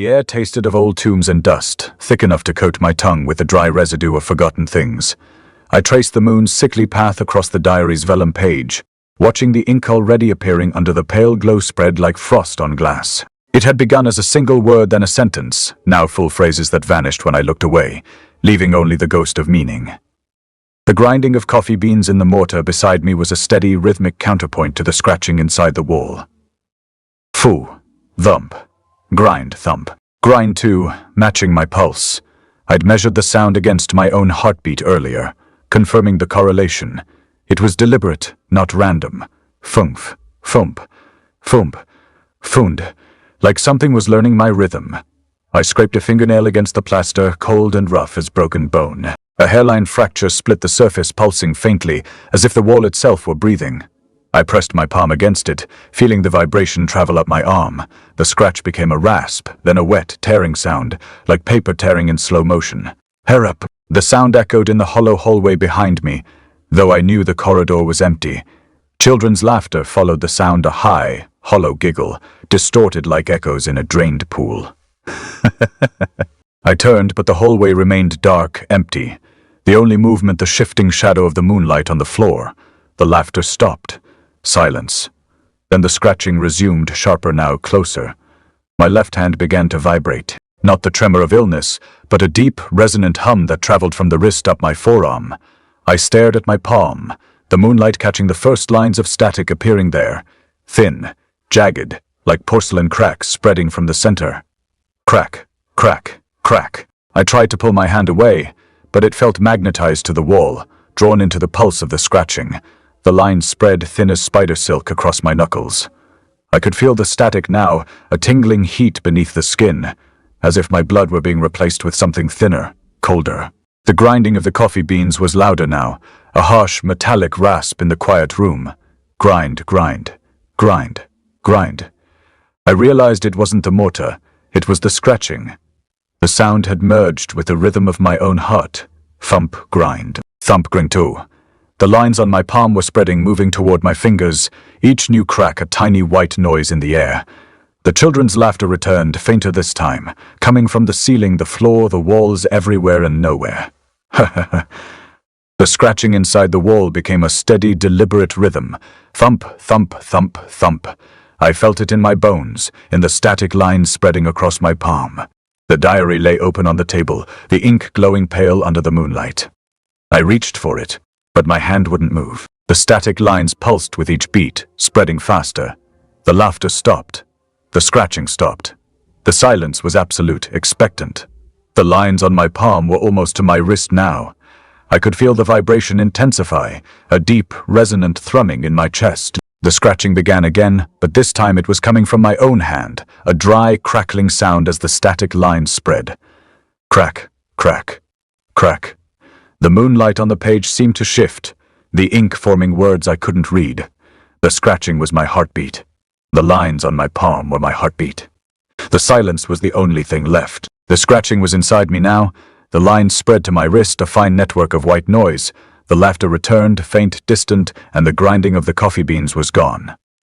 The air tasted of old tombs and dust, thick enough to coat my tongue with the dry residue of forgotten things. I traced the moon's sickly path across the diary's vellum page, watching the ink already appearing under the pale glow spread like frost on glass. It had begun as a single word, then a sentence, now full phrases that vanished when I looked away, leaving only the ghost of meaning. The grinding of coffee beans in the mortar beside me was a steady, rhythmic counterpoint to the scratching inside the wall. Foo, thump, grind, thump, grind too, matching my pulse. I'd measured the sound against my own heartbeat earlier, confirming the correlation. It was deliberate, not random. Fumph, fump, fump, fund, like something was learning my rhythm. I scraped a fingernail against the plaster, cold and rough as broken bone. A hairline fracture split the surface, pulsing faintly, as if the wall itself were breathing. I pressed my palm against it, feeling the vibration travel up my arm. The scratch became a rasp, then a wet, tearing sound, like paper tearing in slow motion. Hair up! The sound echoed in the hollow hallway behind me, though I knew the corridor was empty. Children's laughter followed the sound, a high, hollow giggle, distorted like echoes in a drained pool. I turned, but the hallway remained dark, empty. The only movement, the shifting shadow of the moonlight on the floor. The laughter stopped. Silence. Then the scratching resumed, sharper now, closer. My left hand began to vibrate. Not the tremor of illness, but a deep, resonant hum that traveled from the wrist up my forearm. I stared at my palm, the moonlight catching the first lines of static appearing there. Thin, jagged, like porcelain cracks spreading from the center. Crack, crack, crack. I tried to pull my hand away, but it felt magnetized to the wall, drawn into the pulse of the scratching. The lines spread thin as spider silk across my knuckles. I could feel the static now, a tingling heat beneath the skin, as if my blood were being replaced with something thinner, colder. The grinding of the coffee beans was louder now, a harsh, metallic rasp in the quiet room. Grind, grind, grind, grind. I realized it wasn't the mortar, it was the scratching. The sound had merged with the rhythm of my own heart. Thump, grind, thump, grind too. The lines on my palm were spreading, moving toward my fingers, each new crack a tiny white noise in the air. The children's laughter returned, fainter this time, coming from the ceiling, the floor, the walls, everywhere and nowhere. The scratching inside the wall became a steady, deliberate rhythm. Thump, thump, thump, thump. I felt it in my bones, in the static lines spreading across my palm. The diary lay open on the table, the ink glowing pale under the moonlight. I reached for it, but my hand wouldn't move. The static lines pulsed with each beat, spreading faster. The laughter stopped. The scratching stopped. The silence was absolute, expectant. The lines on my palm were almost to my wrist now. I could feel the vibration intensify, a deep, resonant thrumming in my chest. The scratching began again, but this time it was coming from my own hand, a dry, crackling sound as the static lines spread. Crack, crack, crack. The moonlight on the page seemed to shift, the ink forming words I couldn't read. The scratching was my heartbeat. The lines on my palm were my heartbeat. The silence was the only thing left. The scratching was inside me now. The lines spread to my wrist, a fine network of white noise. The laughter returned, faint, distant, and the grinding of the coffee beans was gone.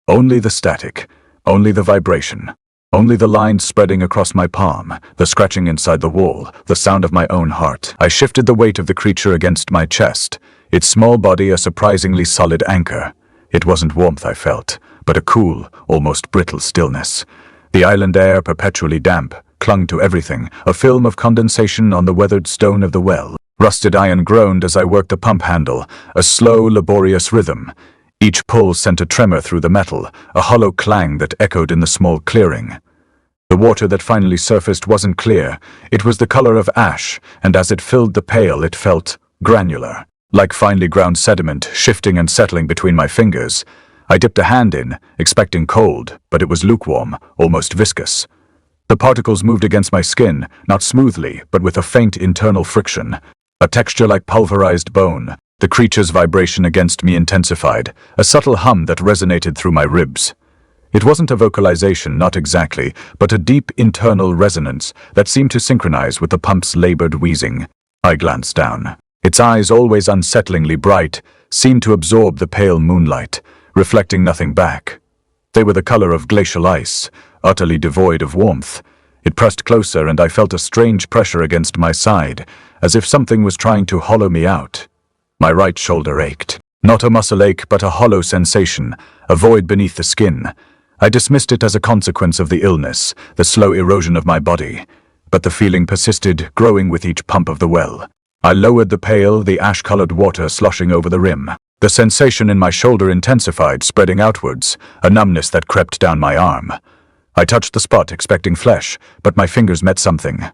Only the static, only the vibration. Only the lines spreading across my palm, the scratching inside the wall, the sound of my own heart. I shifted the weight of the creature against my chest, its small body a surprisingly solid anchor. It wasn't warmth I felt, but a cool, almost brittle stillness. The island air, perpetually damp, clung to everything, a film of condensation on the weathered stone of the well. Rusted iron groaned as I worked the pump handle, a slow, laborious rhythm. Each pull sent a tremor through the metal, a hollow clang that echoed in the small clearing. The water that finally surfaced wasn't clear. It was the color of ash, and as it filled the pail it felt granular, like finely ground sediment shifting and settling between my fingers. I dipped a hand in, expecting cold, but it was lukewarm, almost viscous. The particles moved against my skin, not smoothly, but with a faint internal friction, a texture like pulverized bone. The creature's vibration against me intensified, a subtle hum that resonated through my ribs. It wasn't a vocalization, not exactly, but a deep internal resonance that seemed to synchronize with the pump's labored wheezing. I glanced down. Its eyes, always unsettlingly bright, seemed to absorb the pale moonlight, reflecting nothing back. They were the color of glacial ice, utterly devoid of warmth. It pressed closer and I felt a strange pressure against my side, as if something was trying to hollow me out. My right shoulder ached. Not a muscle ache, but a hollow sensation, a void beneath the skin. I dismissed it as a consequence of the illness, the slow erosion of my body. But the feeling persisted, growing with each pump of the well. I lowered the pail, the ash-colored water sloshing over the rim. The sensation in my shoulder intensified, spreading outwards, a numbness that crept down my arm. I touched the spot, expecting flesh, but my fingers met something.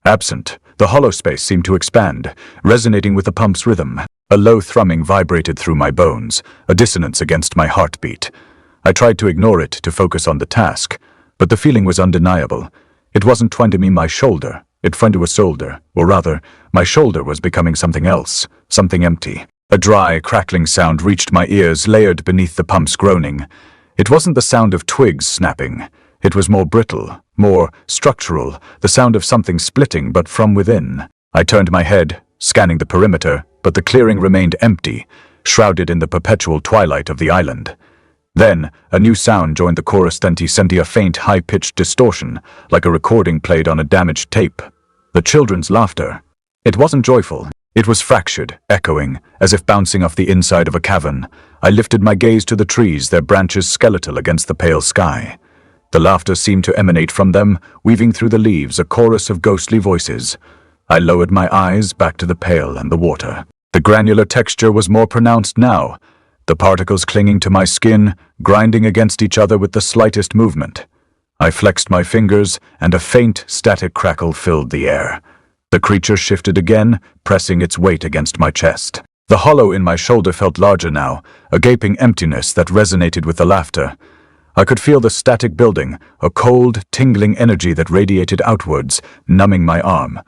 Absent, the hollow space seemed to expand, resonating with the pump's rhythm. A low thrumming vibrated through my bones, a dissonance against my heartbeat. I tried to ignore it, to focus on the task, but the feeling was undeniable. It wasn't trying to me my shoulder, it went to a shoulder, or rather, my shoulder was becoming something else, something empty. A dry, crackling sound reached my ears, layered beneath the pump's groaning. It wasn't the sound of twigs snapping. It was more brittle, more structural, the sound of something splitting, but from within. I turned my head, scanning the perimeter, but the clearing remained empty, shrouded in the perpetual twilight of the island. Then, a new sound joined the chorus, sent a faint, high-pitched distortion, like a recording played on a damaged tape. The children's laughter. It wasn't joyful. It was fractured, echoing, as if bouncing off the inside of a cavern. I lifted my gaze to the trees, their branches skeletal against the pale sky. The laughter seemed to emanate from them, weaving through the leaves, a chorus of ghostly voices. I lowered my eyes back to the pail and the water. The granular texture was more pronounced now, the particles clinging to my skin, grinding against each other with the slightest movement. I flexed my fingers, and a faint, static crackle filled the air. The creature shifted again, pressing its weight against my chest. The hollow in my shoulder felt larger now, a gaping emptiness that resonated with the laughter. I could feel the static building, a cold, tingling energy that radiated outwards, numbing my arm.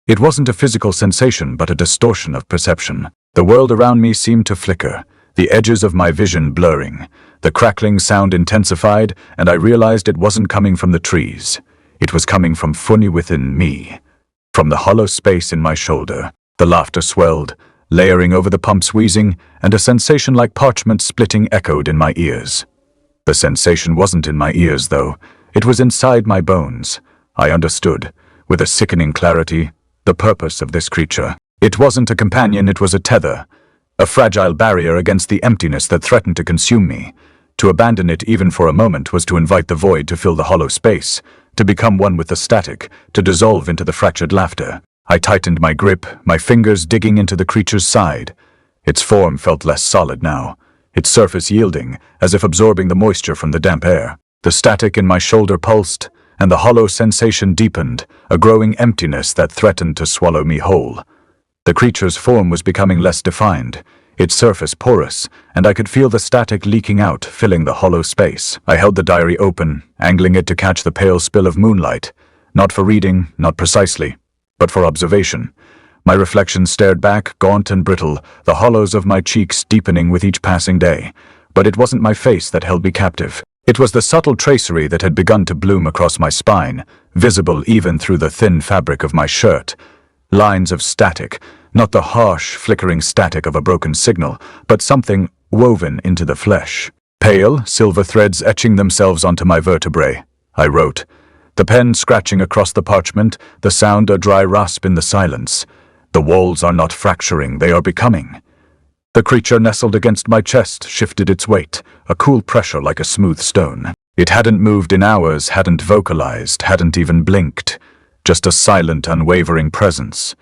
It wasn't a physical sensation, but a distortion of perception. The world around me seemed to flicker, the edges of my vision blurring. The crackling sound intensified, and I realized it wasn't coming from the trees. It was coming from fully within me. From the hollow space in my shoulder, the laughter swelled, layering over the pump's wheezing, and a sensation like parchment splitting echoed in my ears. The sensation wasn't in my ears, though. It was inside my bones. I understood, with a sickening clarity, the purpose of this creature. It wasn't a companion, it was a tether, a fragile barrier against the emptiness that threatened to consume me. To abandon it even for a moment was to invite the void to fill the hollow space, to become one with the static, to dissolve into the fractured laughter. I tightened my grip, my fingers digging into the creature's side. Its form felt less solid now, its surface yielding, as if absorbing the moisture from the damp air. The static in my shoulder pulsed, and the hollow sensation deepened, a growing emptiness that threatened to swallow me whole. The creature's form was becoming less defined, its surface porous, and I could feel the static leaking out, filling the hollow space. I held the diary open, angling it to catch the pale spill of moonlight, not for reading, not precisely, but for observation. My reflection stared back, gaunt and brittle, the hollows of my cheeks deepening with each passing day. But it wasn't my face that held me captive. It was the subtle tracery that had begun to bloom across my spine, visible even through the thin fabric of my shirt. Lines of static, not the harsh, flickering static of a broken signal, but something woven into the flesh. Pale, silver threads etching themselves onto my vertebrae, I wrote. The pen scratching across the parchment, the sound a dry rasp in the silence. The walls are not fracturing, they are becoming. The creature nestled against my chest, shifted its weight, a cool pressure like a smooth stone. It hadn't moved in hours, hadn't vocalized, hadn't even blinked. Just a silent, unwavering presence.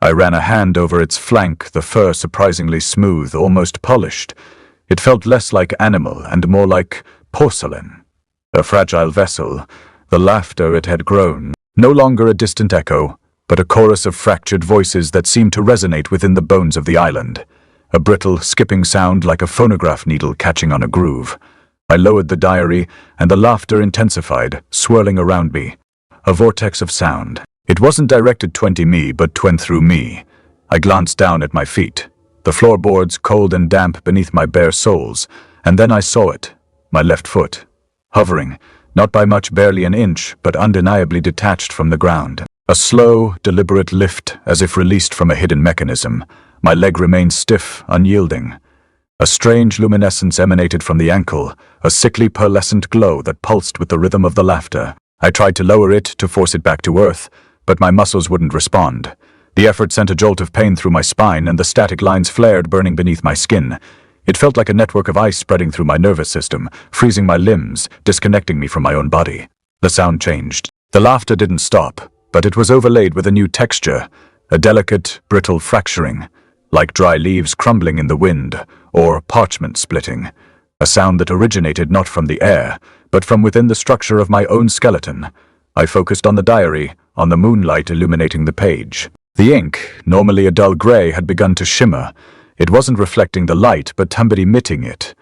I ran a hand over its flank, the fur surprisingly smooth, almost polished. It felt less like animal and more like porcelain. A fragile vessel, the laughter it had grown. No longer a distant echo, but a chorus of fractured voices that seemed to resonate within the bones of the island. A brittle, skipping sound like a phonograph needle catching on a groove. I lowered the diary, and the laughter intensified, swirling around me. A vortex of sound. It wasn't directed toward me, but went through me. I glanced down at my feet, the floorboards cold and damp beneath my bare soles, and then I saw it, my left foot, hovering, not by much, barely an inch, but undeniably detached from the ground. A slow, deliberate lift, as if released from a hidden mechanism. My leg remained stiff, unyielding. A strange luminescence emanated from the ankle, a sickly pearlescent glow that pulsed with the rhythm of the laughter. I tried to lower it, to force it back to earth, but my muscles wouldn't respond. The effort sent a jolt of pain through my spine, and the static lines flared, burning beneath my skin. It felt like a network of ice spreading through my nervous system, freezing my limbs, disconnecting me from my own body. The sound changed. The laughter didn't stop, but it was overlaid with a new texture, a delicate, brittle fracturing, like dry leaves crumbling in the wind, or parchment splitting. A sound that originated not from the air, but from within the structure of my own skeleton. I focused on the diary, on the moonlight illuminating the page. The ink, normally a dull gray, had begun to shimmer. It wasn't reflecting the light, but Thumbi emitting it.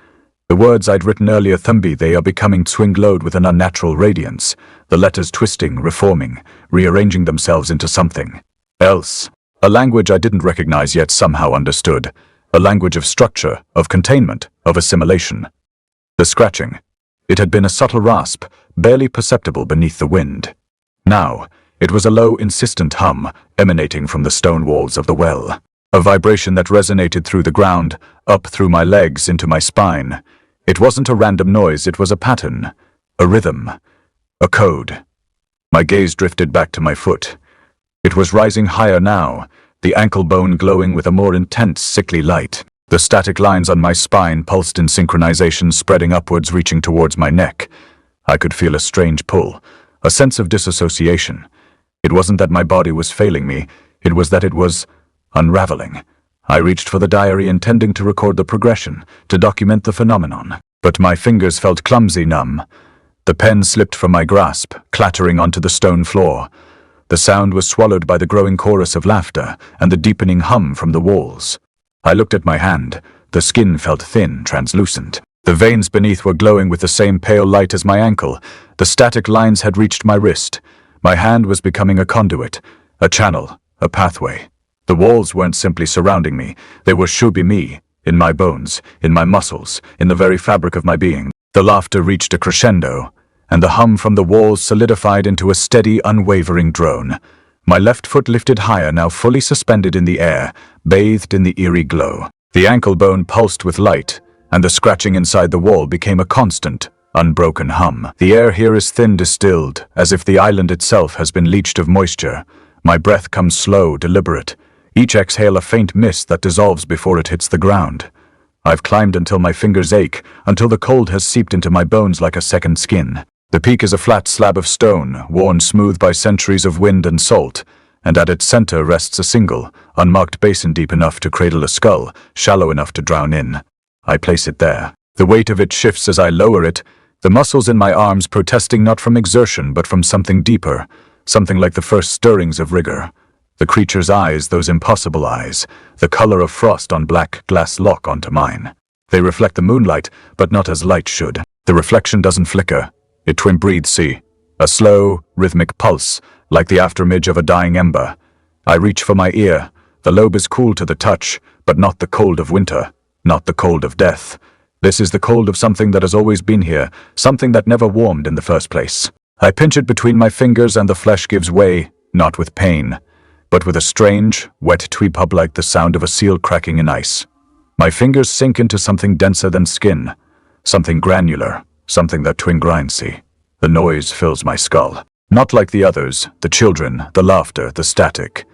The words I'd written earlier, Thumbi, they are becoming twin-glowed with an unnatural radiance, the letters twisting, reforming, rearranging themselves into something else. A language I didn't recognize yet somehow understood. A language of structure, of containment, of assimilation. The scratching. It had been a subtle rasp, barely perceptible beneath the wind. Now, it was a low, insistent hum, emanating from the stone walls of the well. A vibration that resonated through the ground, up through my legs, into my spine. It wasn't a random noise, it was a pattern, a rhythm, a code. My gaze drifted back to my foot. It was rising higher now, the ankle bone glowing with a more intense, sickly light. The static lines on my spine pulsed in synchronization, spreading upwards, reaching towards my neck. I could feel a strange pull, a sense of disassociation. It wasn't that my body was failing me, it was that it was unraveling. I reached for the diary, intending to record the progression, to document the phenomenon. But my fingers felt clumsy, numb. The pen slipped from my grasp, clattering onto the stone floor. The sound was swallowed by the growing chorus of laughter and the deepening hum from the walls. I looked at my hand. The skin felt thin, translucent. The veins beneath were glowing with the same pale light as my ankle. The static lines had reached my wrist. My hand was becoming a conduit, a channel, a pathway. The walls weren't simply surrounding me. They were shooby me, in my bones, in my muscles, in the very fabric of my being. The laughter reached a crescendo, and the hum from the walls solidified into a steady, unwavering drone. My left foot lifted higher, now fully suspended in the air, bathed in the eerie glow. The ankle bone pulsed with light, and the scratching inside the wall became a constant, unbroken hum. The air here is thin, distilled, as if the island itself has been leached of moisture. My breath comes slow, deliberate. Each exhale a faint mist that dissolves before it hits the ground. I've climbed until my fingers ache, until the cold has seeped into my bones like a second skin. The peak is a flat slab of stone, worn smooth by centuries of wind and salt, and at its center rests a single, unmarked basin deep enough to cradle a skull, shallow enough to drown in. I place it there. The weight of it shifts as I lower it, the muscles in my arms protesting not from exertion but from something deeper, something like the first stirrings of rigor. The creature's eyes, those impossible eyes, the color of frost on black glass lock onto mine. They reflect the moonlight, but not as light should. The reflection doesn't flicker. It twin breathes, see? A slow, rhythmic pulse, like the afterimage of a dying ember. I reach for my ear. The lobe is cool to the touch, but not the cold of winter, not the cold of death. This is the cold of something that has always been here, something that never warmed in the first place. I pinch it between my fingers and the flesh gives way, not with pain, but with a strange, wet tweep-up like the sound of a seal cracking in ice. My fingers sink into something denser than skin, something granular, something that twin grinds, see. The noise fills my skull. Not like the others, the children, the laughter, the static.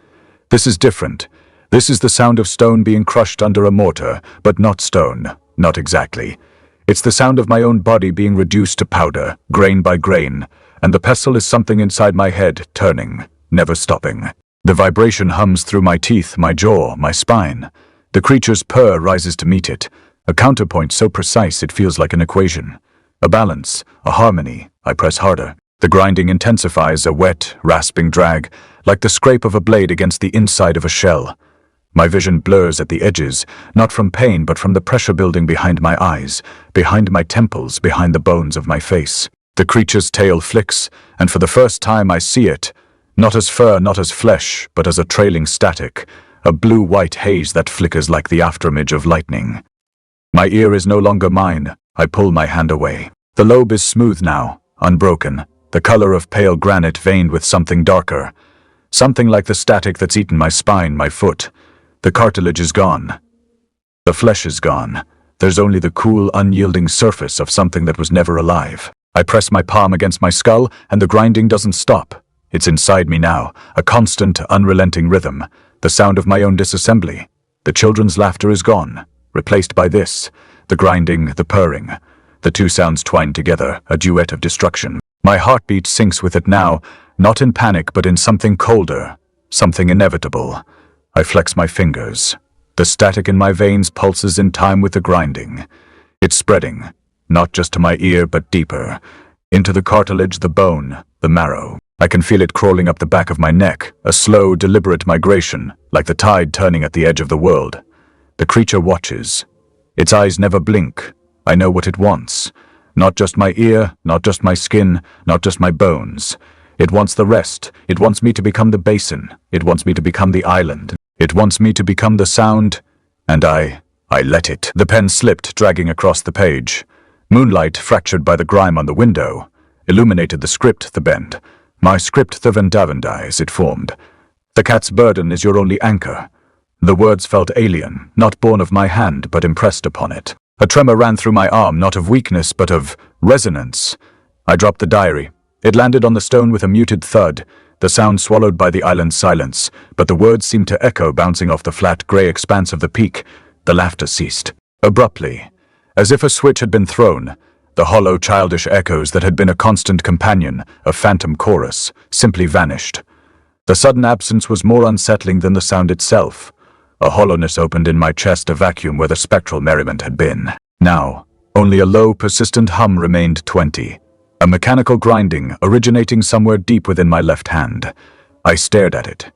This is different. This is the sound of stone being crushed under a mortar, but not stone, not exactly. It's the sound of my own body being reduced to powder, grain by grain, and the pestle is something inside my head, turning, never stopping. The vibration hums through my teeth, my jaw, my spine. The creature's purr rises to meet it, a counterpoint so precise it feels like an equation. A balance, a harmony. I press harder. The grinding intensifies, a wet, rasping drag, like the scrape of a blade against the inside of a shell. My vision blurs at the edges, not from pain but from the pressure building behind my eyes, behind my temples, behind the bones of my face. The creature's tail flicks, and for the first time I see it, not as fur, not as flesh, but as a trailing static, a blue-white haze that flickers like the afterimage of lightning. My ear is no longer mine. I pull my hand away. The lobe is smooth now, unbroken, the color of pale granite veined with something darker, something like the static that's eaten my spine, my foot. The cartilage is gone. The flesh is gone. There's only the cool, unyielding surface of something that was never alive. I press my palm against my skull, and the grinding doesn't stop. It's inside me now, a constant, unrelenting rhythm, the sound of my own disassembly. The children's laughter is gone, replaced by this, the grinding, the purring. The two sounds twined together, a duet of destruction. My heartbeat sinks with it now, not in panic but in something colder, something inevitable. I flex my fingers. The static in my veins pulses in time with the grinding. It's spreading, not just to my ear but deeper, into the cartilage, the bone, the marrow. I can feel it crawling up the back of my neck, a slow, deliberate migration, like the tide turning at the edge of the world. The creature watches. Its eyes never blink. I know what it wants. Not just my ear, not just my skin, not just my bones. It wants the rest. It wants me to become the basin. It wants me to become the island. It wants me to become the sound, and I let it. The pen slipped, dragging across the page. Moonlight, fractured by the grime on the window, illuminated the script, the bend. My script, the Vendavendai, as it formed. The cat's burden is your only anchor. The words felt alien, not born of my hand, but impressed upon it. A tremor ran through my arm, not of weakness, but of resonance. I dropped the diary. It landed on the stone with a muted thud, the sound swallowed by the island's silence, but the words seemed to echo, bouncing off the flat, grey expanse of the peak. The laughter ceased. Abruptly, as if a switch had been thrown, the hollow, childish echoes that had been a constant companion, a phantom chorus, simply vanished. The sudden absence was more unsettling than the sound itself. A hollowness opened in my chest, a vacuum where the spectral merriment had been. Now, only a low, persistent hum remained. 20. A mechanical grinding, originating somewhere deep within my left hand. I stared at it.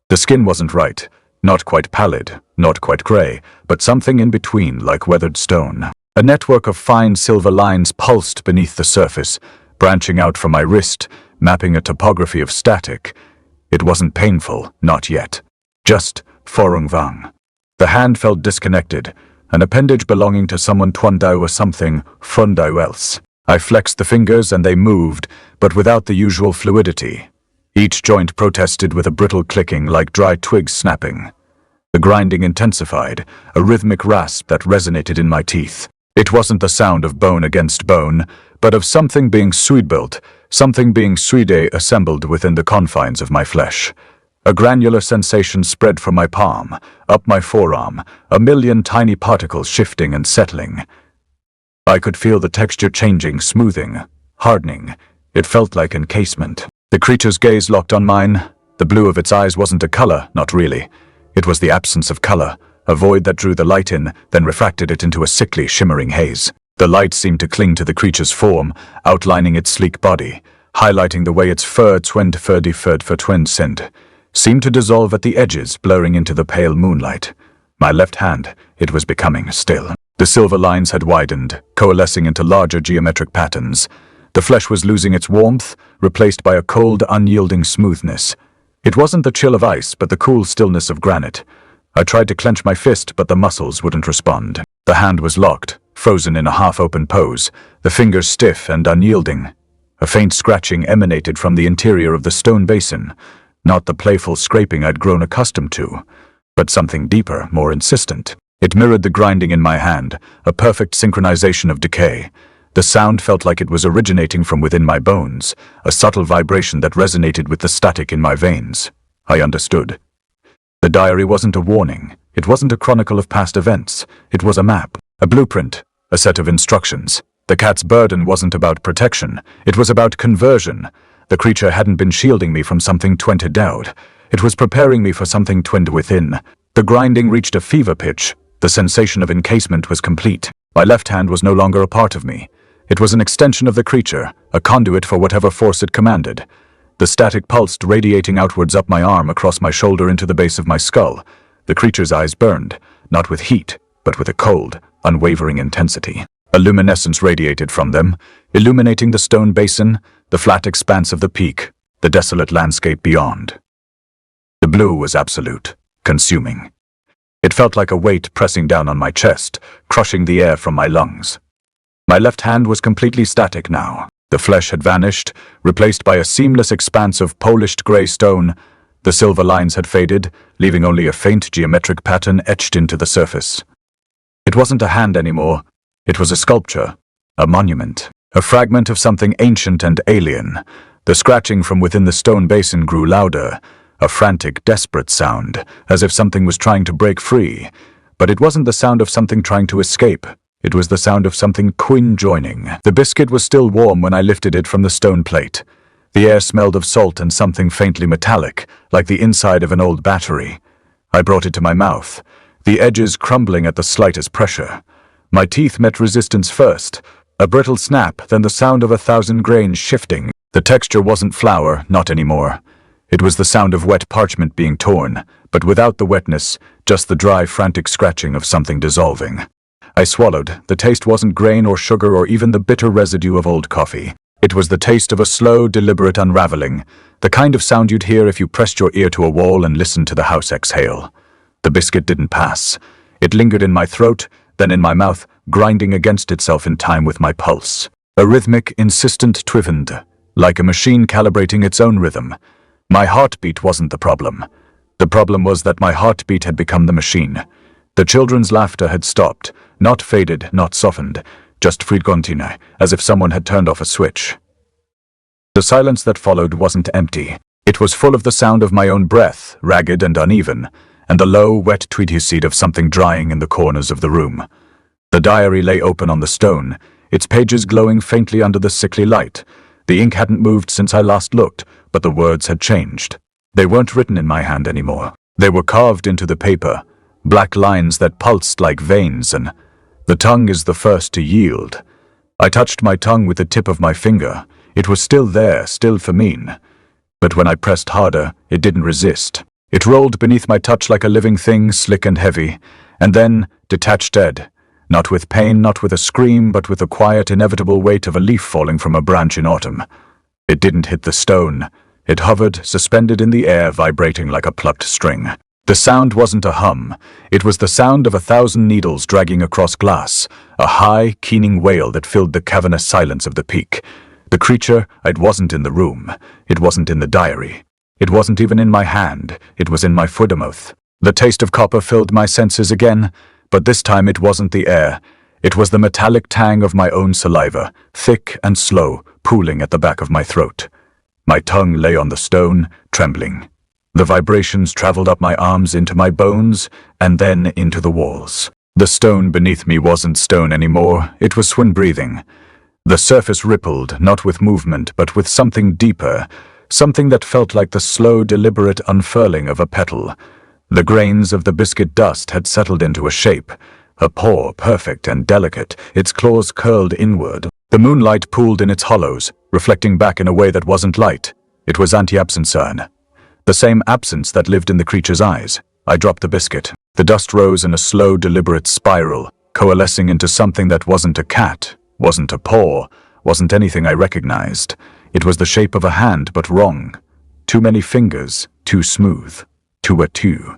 The skin wasn't right. Not quite pallid, not quite grey, but something in between, like weathered stone. A network of fine silver lines pulsed beneath the surface, branching out from my wrist, mapping a topography of static. It wasn't painful, not yet. Just Forungvang. The hand felt disconnected, an appendage belonging to someone Twandau or something Fundau else. I flexed the fingers and they moved, but without the usual fluidity. Each joint protested with a brittle clicking like dry twigs snapping. The grinding intensified, a rhythmic rasp that resonated in my teeth. It wasn't the sound of bone against bone, but of something being suide-built, something being suide-assembled within the confines of my flesh. A granular sensation spread from my palm, up my forearm, a million tiny particles shifting and settling. I could feel the texture changing, smoothing, hardening. It felt like encasement. The creature's gaze locked on mine. The blue of its eyes wasn't a color, not really. It was the absence of color, a void that drew the light in, then refracted it into a sickly, shimmering haze. The light seemed to cling to the creature's form, outlining its sleek body, highlighting the way its fur twined for twin sind, seemed to dissolve at the edges, blurring into the pale moonlight. My left hand, it was becoming still. The silver lines had widened, coalescing into larger geometric patterns. The flesh was losing its warmth, replaced by a cold, unyielding smoothness. It wasn't the chill of ice, but the cool stillness of granite. I tried to clench my fist, but the muscles wouldn't respond. The hand was locked, frozen in a half-open pose, the fingers stiff and unyielding. A faint scratching emanated from the interior of the stone basin, not the playful scraping I'd grown accustomed to, but something deeper, more insistent. It mirrored the grinding in my hand, a perfect synchronization of decay. The sound felt like it was originating from within my bones, a subtle vibration that resonated with the static in my veins. I understood. The diary wasn't a warning. It wasn't a chronicle of past events. It was a map, a blueprint, a set of instructions. The cat's burden wasn't about protection. It was about conversion. The creature hadn't been shielding me from something twined out. It was preparing me for something twinned within. The grinding reached a fever pitch. The sensation of encasement was complete. My left hand was no longer a part of me. It was an extension of the creature, a conduit for whatever force it commanded. The static pulsed, radiating outwards up my arm, across my shoulder into the base of my skull. The creature's eyes burned, not with heat, but with a cold, unwavering intensity. A luminescence radiated from them, illuminating the stone basin, the flat expanse of the peak, the desolate landscape beyond. The blue was absolute, consuming. It felt like a weight pressing down on my chest, crushing the air from my lungs. My left hand was completely static now. The flesh had vanished, replaced by a seamless expanse of polished grey stone. The silver lines had faded, leaving only a faint geometric pattern etched into the surface. It wasn't a hand anymore. It was a sculpture, a monument. A fragment of something ancient and alien. The scratching from within the stone basin grew louder, a frantic, desperate sound, as if something was trying to break free. But it wasn't the sound of something trying to escape. It was the sound of something joining. The biscuit was still warm when I lifted it from the stone plate. The air smelled of salt and something faintly metallic, like the inside of an old battery. I brought it to my mouth, the edges crumbling at the slightest pressure. My teeth met resistance first, a brittle snap, then the sound of 1,000 grains shifting. The texture wasn't flour, not anymore. It was the sound of wet parchment being torn, but without the wetness, just the dry, frantic scratching of something dissolving. I swallowed. The taste wasn't grain or sugar or even the bitter residue of old coffee. It was the taste of a slow, deliberate unraveling, the kind of sound you'd hear if you pressed your ear to a wall and listened to the house exhale. The biscuit didn't pass. It lingered in my throat, then in my mouth, grinding against itself in time with my pulse. A rhythmic, insistent twivend, like a machine calibrating its own rhythm. My heartbeat wasn't the problem. The problem was that my heartbeat had become the machine. The children's laughter had stopped, not faded, not softened, just frequentine, as if someone had turned off a switch. The silence that followed wasn't empty. It was full of the sound of my own breath, ragged and uneven, and the low, wet tweed seed of something drying in the corners of the room. The diary lay open on the stone, its pages glowing faintly under the sickly light. The ink hadn't moved since I last looked, but the words had changed. They weren't written in my hand anymore. They were carved into the paper, black lines that pulsed like veins, and the tongue is the first to yield. I touched my tongue with the tip of my finger. It was still there, still feminine. But when I pressed harder, it didn't resist. It rolled beneath my touch like a living thing, slick and heavy, and then detached dead. Not with pain, not with a scream, but with the quiet, inevitable weight of a leaf falling from a branch in autumn. It didn't hit the stone. It hovered, suspended in the air, vibrating like a plucked string. The sound wasn't a hum. It was the sound of 1,000 needles dragging across glass, a high, keening wail that filled the cavernous silence of the peak. The creature, it wasn't in the room. It wasn't in the diary. It wasn't even in my hand. It was in my footermouth. The taste of copper filled my senses again, but this time it wasn't the air. It was the metallic tang of my own saliva, thick and slow, pooling at the back of my throat. My tongue lay on the stone, trembling. The vibrations traveled up my arms into my bones, and then into the walls. The stone beneath me wasn't stone anymore, it was swin breathing. The surface rippled, not with movement, but with something deeper, something that felt like the slow, deliberate unfurling of a petal. The grains of the biscuit dust had settled into a shape, a paw perfect and delicate, its claws curled inward. The moonlight pooled in its hollows, reflecting back in a way that wasn't light. It was anti-absence. The same absence that lived in the creature's eyes. I dropped the biscuit. The dust rose in a slow, deliberate spiral, coalescing into something that wasn't a cat, wasn't a paw, wasn't anything I recognized. It was the shape of a hand, but wrong. Too many fingers, too smooth, too.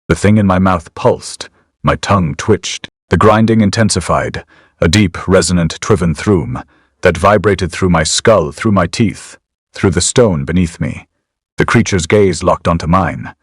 The thing in my mouth pulsed. My tongue twitched. The grinding intensified, a deep, resonant triven thrum that vibrated through my skull, through my teeth, through the stone beneath me. The creature's gaze locked onto mine.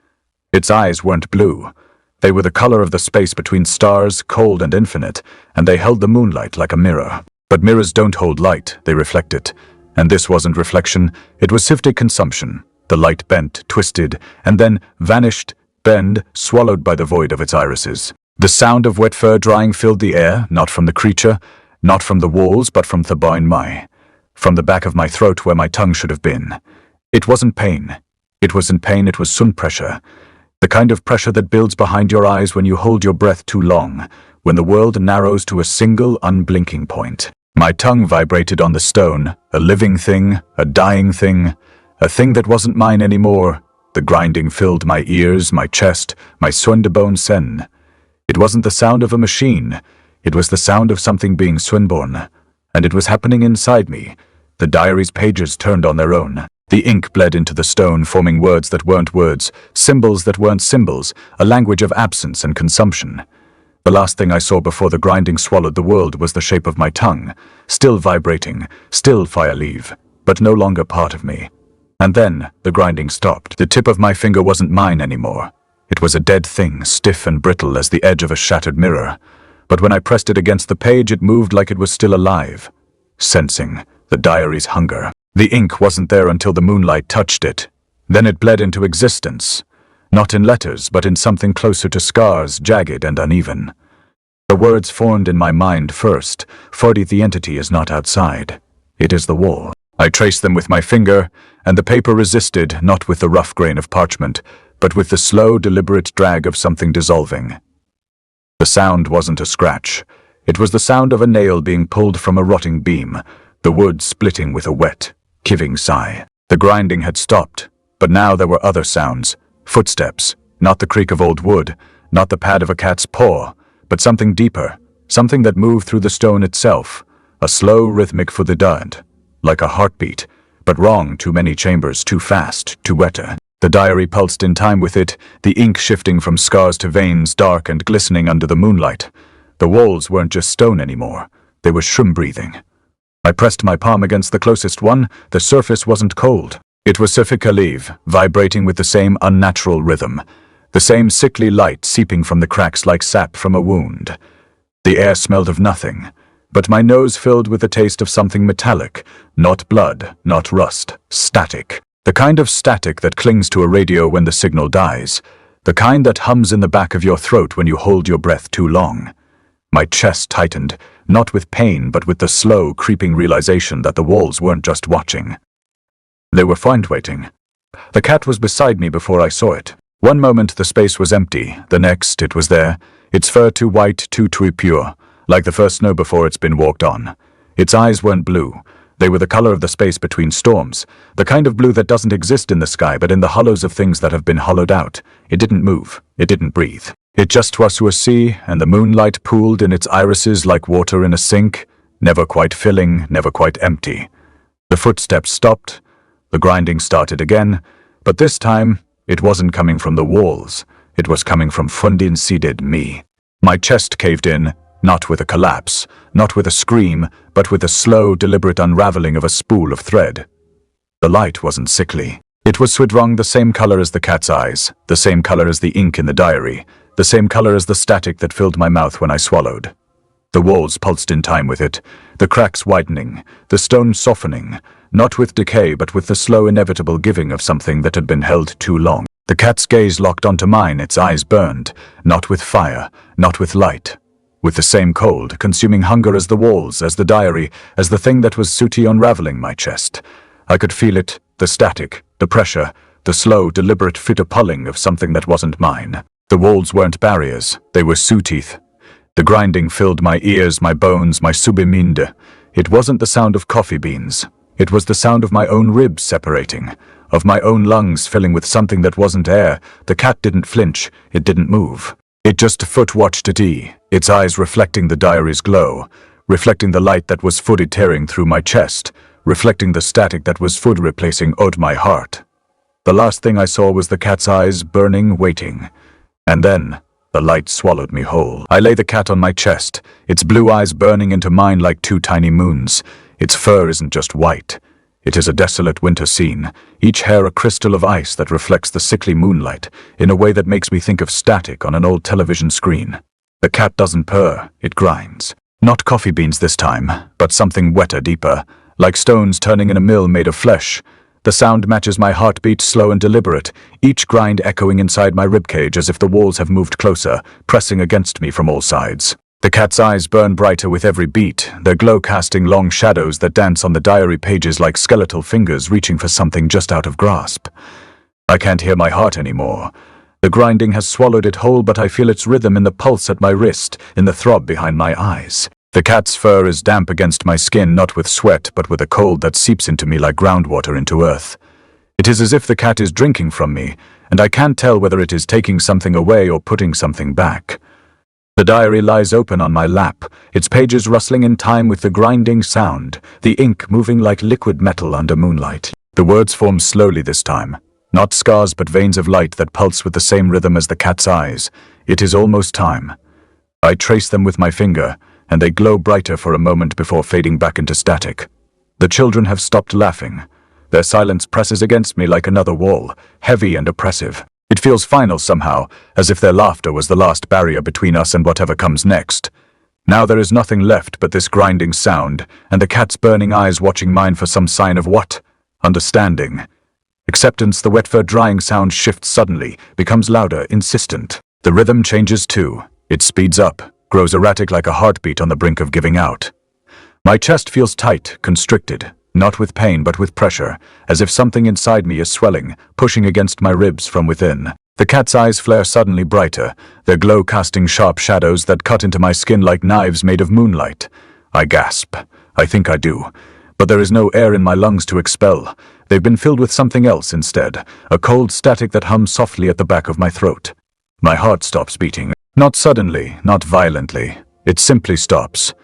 Its eyes weren't blue. They were the color of the space between stars, cold and infinite, and they held the moonlight like a mirror. But mirrors don't hold light, they reflect it. And this wasn't reflection, it was sifted consumption. The light bent, twisted, and then vanished, bent, swallowed by the void of its irises. The sound of wet fur drying filled the air, not from the creature, not from the walls, but from Thabain, from the back of my throat where my tongue should have been. It wasn't pain. It wasn't pain, it was sun pressure. The kind of pressure that builds behind your eyes when you hold your breath too long, when the world narrows to a single, unblinking point. My tongue vibrated on the stone, a living thing, a dying thing, a thing that wasn't mine anymore. The grinding filled my ears, my chest, my swindebone sen. It wasn't the sound of a machine. It was the sound of something being swinborn. And it was happening inside me. The diary's pages turned on their own. The ink bled into the stone, forming words that weren't words, symbols that weren't symbols, a language of absence and consumption. The last thing I saw before the grinding swallowed the world was the shape of my tongue, still vibrating, still fire-leave, but no longer part of me. And then the grinding stopped. The tip of my finger wasn't mine anymore. It was a dead thing, stiff and brittle as the edge of a shattered mirror. But when I pressed it against the page, it moved like it was still alive. sensing the diary's hunger. The ink wasn't there until the moonlight touched it. Then it bled into existence, not in letters, but in something closer to scars, jagged and uneven. The words formed in my mind first. "Forty, the entity is not outside. It is the wall." I traced them with my finger, and the paper resisted, not with the rough grain of parchment, but with the slow, deliberate drag of something dissolving. The sound wasn't a scratch. It was the sound of a nail being pulled from a rotting beam, the wood splitting with a wet, kiving sigh. The grinding had stopped, but now there were other sounds. Footsteps, not the creak of old wood, not the pad of a cat's paw, but something deeper, something that moved through the stone itself, a slow rhythmic for the dud, like a heartbeat, but wrong, too many chambers, too fast, too wetter. The diary pulsed in time with it, the ink shifting from scars to veins, dark and glistening under the moonlight. The walls weren't just stone anymore, they were shroom-breathing. I pressed my palm against the closest one. The surface wasn't cold. It was Suffolk-Alive, vibrating with the same unnatural rhythm, the same sickly light seeping from the cracks like sap from a wound. The air smelled of nothing, but my nose filled with the taste of something metallic, not blood, not rust, static. The kind of static that clings to a radio when the signal dies, the kind that hums in the back of your throat when you hold your breath too long. My chest tightened, not with pain but with the slow, creeping realization that the walls weren't just watching. They were waiting. The cat was beside me before I saw it. One moment the space was empty, the next it was there, its fur too white, too pure, like the first snow before it's been walked on. Its eyes weren't blue. They were the color of the space between storms, the kind of blue that doesn't exist in the sky but in the hollows of things that have been hollowed out. It didn't move. It didn't breathe. It just was to a sea, and the moonlight pooled in its irises like water in a sink, never quite filling, never quite empty. The footsteps stopped. The grinding started again, but this time it wasn't coming from the walls. It was coming from fundin-seated me. My chest caved in, not with a collapse, not with a scream, but with a slow, deliberate unraveling of a spool of thread. The light wasn't sickly. It was swidrong, the same color as the cat's eyes, the same color as the ink in the diary, the same color as the static that filled my mouth when I swallowed. The walls pulsed in time with it, the cracks widening, the stone softening, not with decay but with the slow inevitable giving of something that had been held too long. The cat's gaze locked onto mine, its eyes burned, not with fire, not with light, with the same cold, consuming hunger as the walls, as the diary, as the thing that was sooty unraveling my chest. I could feel it, the static, the pressure, the slow, deliberate fit-a-pulling of something that wasn't mine. The walls weren't barriers, they were teeth. The grinding filled my ears, my bones, my subiminde. It wasn't the sound of coffee beans. It was the sound of my own ribs separating, of my own lungs filling with something that wasn't air. The cat didn't flinch, it didn't move. It just foot-watched at its eyes reflecting the diary's glow, reflecting the light that was footed tearing through my chest, reflecting the static that was food replacing my heart. The last thing I saw was the cat's eyes burning, waiting. And then, the light swallowed me whole. I lay the cat on my chest, its blue eyes burning into mine like two tiny moons. Its fur isn't just white. It is a desolate winter scene, each hair a crystal of ice that reflects the sickly moonlight in a way that makes me think of static on an old television screen. The cat doesn't purr, it grinds. Not coffee beans this time, but something wetter, deeper, like stones turning in a mill made of flesh. The sound matches my heartbeat, slow and deliberate, each grind echoing inside my ribcage as if the walls have moved closer, pressing against me from all sides. The cat's eyes burn brighter with every beat, their glow casting long shadows that dance on the diary pages like skeletal fingers reaching for something just out of grasp. I can't hear my heart anymore. The grinding has swallowed it whole, but I feel its rhythm in the pulse at my wrist, in the throb behind my eyes. The cat's fur is damp against my skin, not with sweat, but with a cold that seeps into me like groundwater into earth. It is as if the cat is drinking from me, and I can't tell whether it is taking something away or putting something back. The diary lies open on my lap, its pages rustling in time with the grinding sound, the ink moving like liquid metal under moonlight. The words form slowly this time, not scars but veins of light that pulse with the same rhythm as the cat's eyes. It is almost time. I trace them with my finger, and they glow brighter for a moment before fading back into static. The children have stopped laughing. Their silence presses against me like another wall, heavy and oppressive. It feels final somehow, as if their laughter was the last barrier between us and whatever comes next. Now there is nothing left but this grinding sound, and the cat's burning eyes watching mine for some sign of what? Understanding. Acceptance. The wet fur drying sound shifts suddenly, becomes louder, insistent. The rhythm changes too. It speeds up, grows erratic like a heartbeat on the brink of giving out. My chest feels tight, constricted, not with pain but with pressure, as if something inside me is swelling, pushing against my ribs from within. The cat's eyes flare suddenly brighter, their glow casting sharp shadows that cut into my skin like knives made of moonlight. I gasp. I think I do. But there is no air in my lungs to expel. They've been filled with something else instead, a cold static that hums softly at the back of my throat. My heart stops beating. Not suddenly, not violently. It simply stops.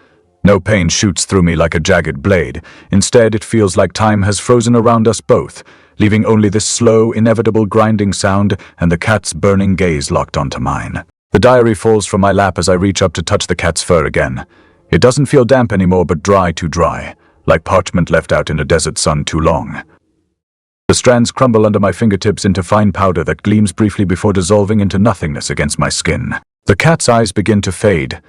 No pain shoots through me like a jagged blade. Instead, it feels like time has frozen around us both, leaving only this slow, inevitable grinding sound and the cat's burning gaze locked onto mine. The diary falls from my lap as I reach up to touch the cat's fur again. It doesn't feel damp anymore, but dry, too dry, like parchment left out in a desert sun too long. The strands crumble under my fingertips into fine powder that gleams briefly before dissolving into nothingness against my skin. The cat's eyes begin to fade,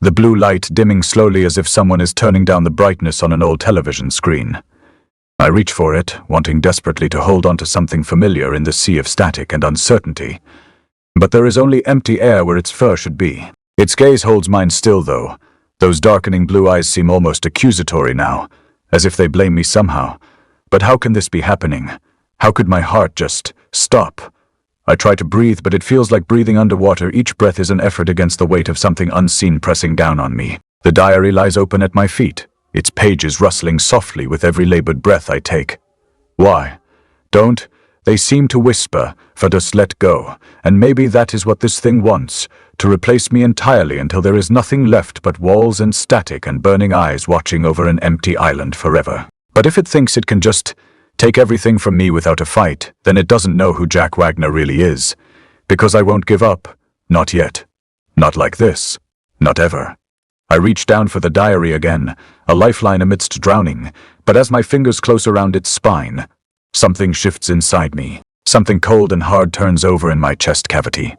the blue light dimming slowly as if someone is turning down the brightness on an old television screen. I reach for it, wanting desperately to hold on to something familiar in the sea of static and uncertainty. But there is only empty air where its fur should be. Its gaze holds mine still, though. Those darkening blue eyes seem almost accusatory now, as if they blame me somehow. But how can this be happening? How could my heart just stop? I try to breathe, but it feels like breathing underwater. Each breath is an effort against the weight of something unseen pressing down on me. The diary lies open at my feet, its pages rustling softly with every labored breath I take. Why? Don't. They seem to whisper, for just let go, and maybe that is what this thing wants, to replace me entirely until there is nothing left but walls and static and burning eyes watching over an empty island forever. But if it thinks it can just take everything from me without a fight, then it doesn't know who Jack Wagner really is. Because I won't give up. Not yet. Not like this. Not ever. I reach down for the diary again, a lifeline amidst drowning, but as my fingers close around its spine, something shifts inside me. Something cold and hard turns over in my chest cavity,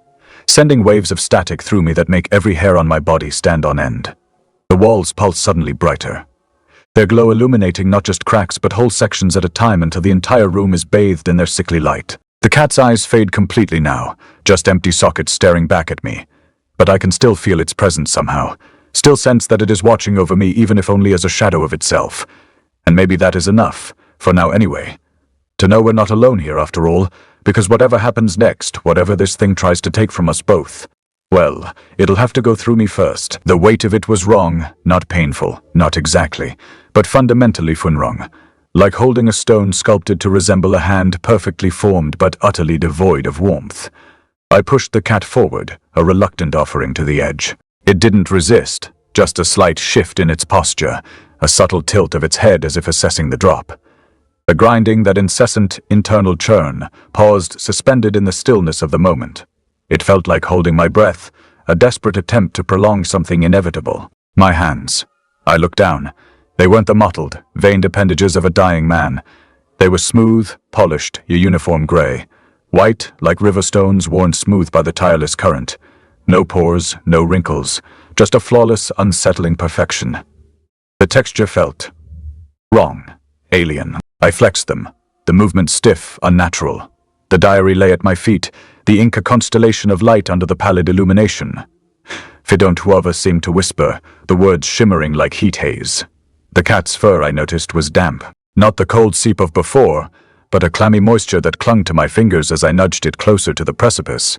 sending waves of static through me that make every hair on my body stand on end. The walls pulse suddenly brighter, their glow illuminating not just cracks but whole sections at a time until the entire room is bathed in their sickly light. The cat's eyes fade completely now, just empty sockets staring back at me. But I can still feel its presence somehow, still sense that it is watching over me even if only as a shadow of itself. And maybe that is enough, for now anyway. To know we're not alone here after all, because whatever happens next, whatever this thing tries to take from us both, well, it'll have to go through me first. The weight of it was wrong, not painful, not exactly, but fundamentally wrong. Like holding a stone sculpted to resemble a hand perfectly formed but utterly devoid of warmth. I pushed the cat forward, a reluctant offering to the edge. It didn't resist, just a slight shift in its posture, a subtle tilt of its head as if assessing the drop. The grinding, that incessant internal churn, paused, suspended in the stillness of the moment. It felt like holding my breath, a desperate attempt to prolong something inevitable. My hands. I looked down. They weren't the mottled, veined appendages of a dying man. They were smooth, polished, a uniform gray. White, like river stones worn smooth by the tireless current. No pores, no wrinkles, just a flawless, unsettling perfection. The texture felt wrong, alien. I flexed them, the movement stiff, unnatural. The diary lay at my feet, the ink a constellation of light under the pallid illumination. Fidon Tuava seemed to whisper, the words shimmering like heat haze. The cat's fur, I noticed, was damp. Not the cold seep of before, but a clammy moisture that clung to my fingers as I nudged it closer to the precipice.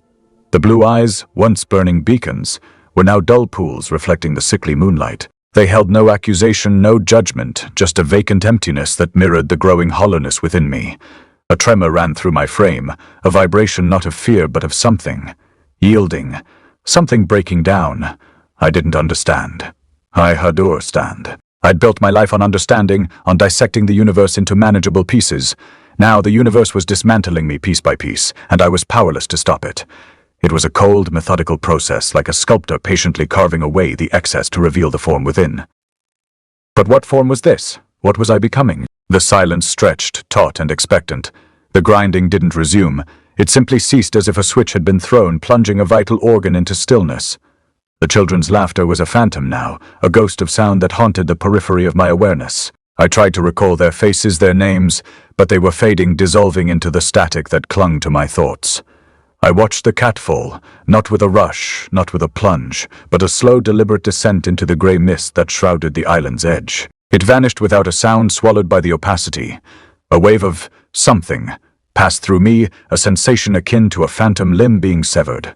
The blue eyes, once burning beacons, were now dull pools reflecting the sickly moonlight. They held no accusation, no judgment, just a vacant emptiness that mirrored the growing hollowness within me. A tremor ran through my frame, a vibration not of fear but of something. Yielding. Something breaking down. I didn't understand. I understand. I'd built my life on understanding, on dissecting the universe into manageable pieces. Now the universe was dismantling me piece by piece, and I was powerless to stop it. It was a cold, methodical process, like a sculptor patiently carving away the excess to reveal the form within. But what form was this? What was I becoming? The silence stretched, taut and expectant. The grinding didn't resume. It simply ceased as if a switch had been thrown, plunging a vital organ into stillness. The children's laughter was a phantom now, a ghost of sound that haunted the periphery of my awareness. I tried to recall their faces, their names, but they were fading, dissolving into the static that clung to my thoughts. I watched the cat fall, not with a rush, not with a plunge, but a slow, deliberate descent into the grey mist that shrouded the island's edge. It vanished without a sound, swallowed by the opacity. A wave of something passed through me, a sensation akin to a phantom limb being severed.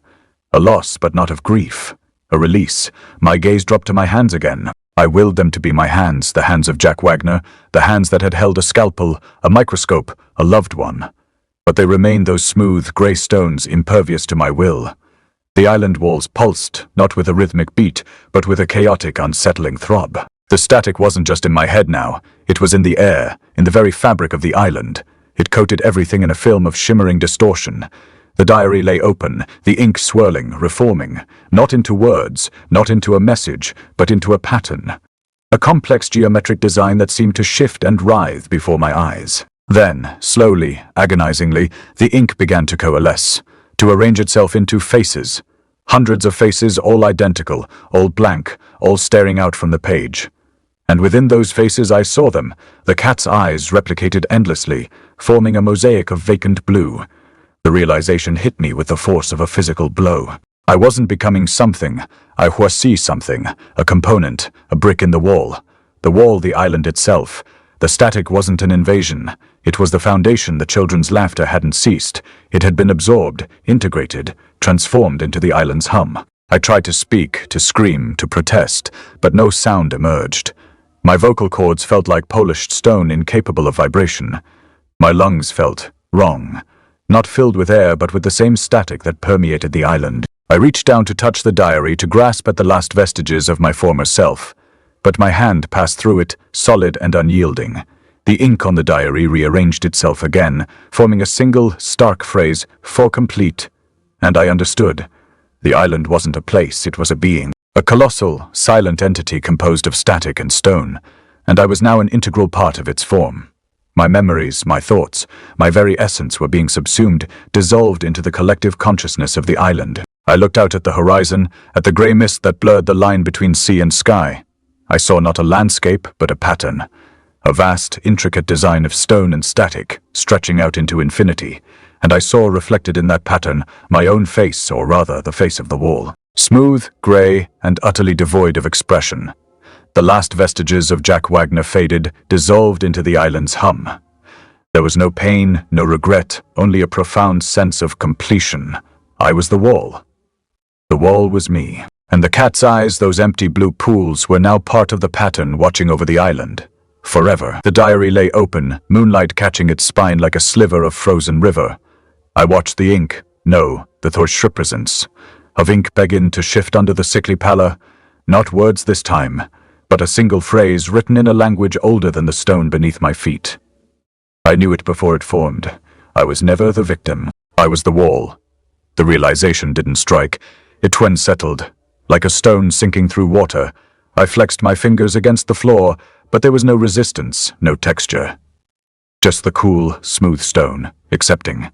A loss, but not of grief. A release. My gaze dropped to my hands again. I willed them to be my hands, the hands of Jack Wagner, the hands that had held a scalpel, a microscope, a loved one. But they remained those smooth, grey stones, impervious to my will. The island walls pulsed, not with a rhythmic beat, but with a chaotic, unsettling throb. The static wasn't just in my head now. It was in the air, in the very fabric of the island. It coated everything in a film of shimmering distortion. The diary lay open, the ink swirling, reforming, not into words, not into a message, but into a pattern. A complex geometric design that seemed to shift and writhe before my eyes. Then, slowly, agonizingly, the ink began to coalesce, to arrange itself into faces. Hundreds of faces, all identical, all blank, all staring out from the page. And within those faces I saw them, the cat's eyes replicated endlessly, forming a mosaic of vacant blue. The realization hit me with the force of a physical blow. I wasn't becoming something, I was something, a component, a brick in the wall, the island itself. The static wasn't an invasion. It was the foundation. The children's laughter hadn't ceased. It had been absorbed, integrated, transformed into the island's hum. I tried to speak, to scream, to protest, but no sound emerged. My vocal cords felt like polished stone, incapable of vibration. My lungs felt wrong, not filled with air, but with the same static that permeated the island. I reached down to touch the diary, to grasp at the last vestiges of my former self. But my hand passed through it, solid and unyielding. The ink on the diary rearranged itself again, forming a single, stark phrase, "for complete." And I understood. The island wasn't a place, it was a being. A colossal, silent entity composed of static and stone. And I was now an integral part of its form. My memories, my thoughts, my very essence were being subsumed, dissolved into the collective consciousness of the island. I looked out at the horizon, at the grey mist that blurred the line between sea and sky. I saw not a landscape, but a pattern. A vast, intricate design of stone and static, stretching out into infinity. And I saw reflected in that pattern my own face, or rather the face of the wall. Smooth, grey, and utterly devoid of expression. The last vestiges of Jack Wagner faded, dissolved into the island's hum. There was no pain, no regret, only a profound sense of completion. I was the wall. The wall was me. And the cat's eyes, those empty blue pools, were now part of the pattern watching over the island. Forever. The diary lay open, moonlight catching its spine like a sliver of frozen river. I watched the ink, no, the thought presence, of ink begin to shift under the sickly pallor. Not words this time, but a single phrase written in a language older than the stone beneath my feet. I knew it before it formed. I was never the victim. I was the wall. The realization didn't strike. It twin settled. Like a stone sinking through water, I flexed my fingers against the floor, but there was no resistance, no texture. Just the cool, smooth stone, accepting.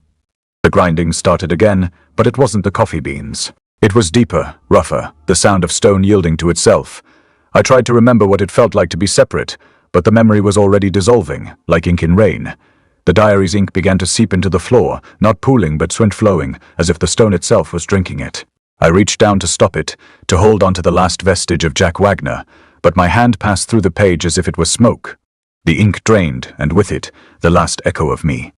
The grinding started again, but it wasn't the coffee beans. It was deeper, rougher, the sound of stone yielding to itself. I tried to remember what it felt like to be separate, but the memory was already dissolving, like ink in rain. The diary's ink began to seep into the floor, not pooling but flowing, as if the stone itself was drinking it. I reached down to stop it, to hold onto the last vestige of Jack Wagner, but my hand passed through the page as if it was smoke. The ink drained, and with it, the last echo of me.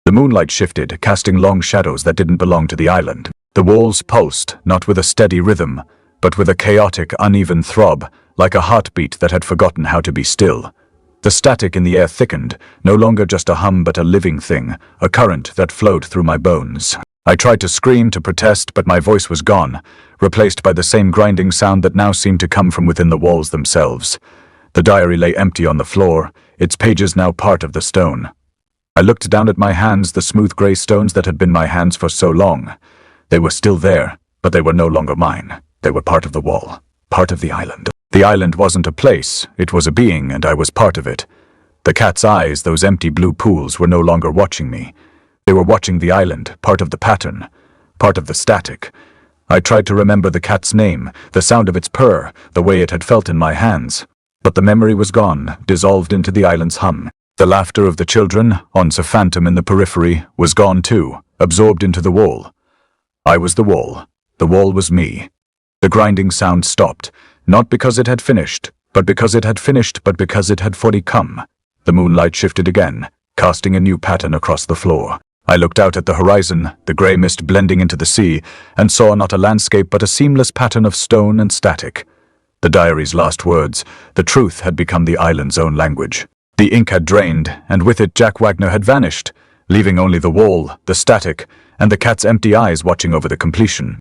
The moonlight shifted, casting long shadows that didn't belong to the island. The walls pulsed, not with a steady rhythm, but with a chaotic, uneven throb, like a heartbeat that had forgotten how to be still. The static in the air thickened, no longer just a hum but a living thing, a current that flowed through my bones. I tried to scream, to protest, but my voice was gone, replaced by the same grinding sound that now seemed to come from within the walls themselves. The diary lay empty on the floor, its pages now part of the stone. I looked down at my hands, the smooth grey stones that had been my hands for so long. They were still there, but they were no longer mine. They were part of the wall, part of the island. The island wasn't a place, it was a being, and I was part of it. The cat's eyes, those empty blue pools, were no longer watching me. They were watching the island, part of the pattern, part of the static. I tried to remember the cat's name, the sound of its purr, the way it had felt in my hands. But the memory was gone, dissolved into the island's hum. The laughter of the children, once a phantom in the periphery, was gone too, absorbed into the wall. I was the wall. The wall was me. The grinding sound stopped, not because it had finished, but because it had fully come. The moonlight shifted again, casting a new pattern across the floor. I looked out at the horizon, the grey mist blending into the sea, and saw not a landscape but a seamless pattern of stone and static. The diary's last words, the truth had become the island's own language. The ink had drained, and with it Jack Wagner had vanished, leaving only the wall, the static, and the cat's empty eyes watching over the completion.